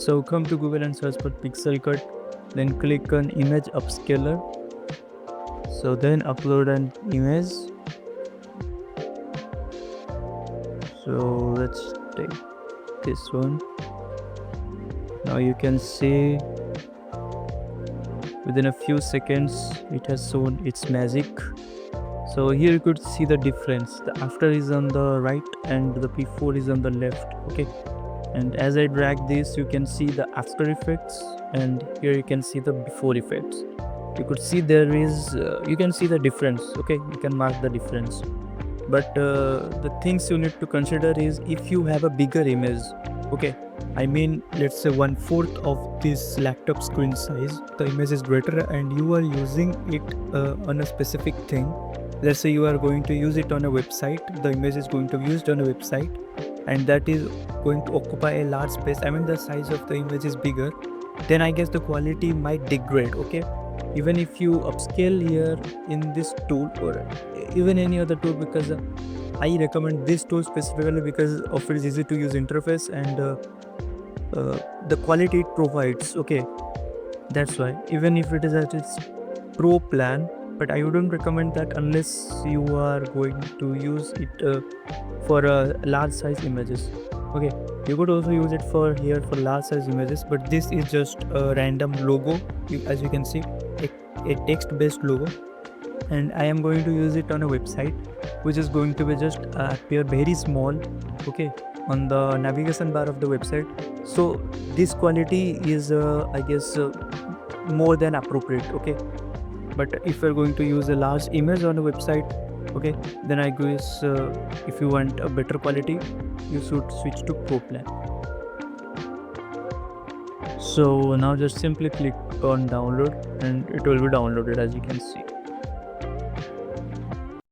So come to Google and search for pixel cut, then click on image upscaler. So then upload an image. So let's take this one. Now you can see within a few seconds it has shown its magic. So here you could see the difference. The after is on the right and the before is on the left. Okay, and as I drag this, you can see the after effects, and here you can see the before effects. You could see there is you can see the difference. Okay, you can mark the difference. But the things you need to consider is if you have a bigger image, okay, I mean let's say 1/4 of this laptop screen size, the image is greater and you are using it on a specific thing. Let's say you are going to use it on a website, the image is going to be used on a website, and that is going to occupy a large space. I mean the size of the image is bigger, then I guess the quality might degrade. Okay, even if you upscale here in this tool or even any other tool, because I recommend this tool specifically because of its easy to use interface and the quality it provides. Okay, that's why even if it is at its pro plan, but I wouldn't recommend that unless you are going to use it for large size images. Okay, you could also use it for here for large size images, but this is just a random logo, as you can see, a text based logo, and I am going to use it on a website which is going to be just appear very small, okay, on the navigation bar of the website. So this quality is I guess more than appropriate. Okay, but if you're going to use a large image on a website, okay, then I guess if you want a better quality, you should switch to pro plan. So now just simply click on download and it will be downloaded, as you can see.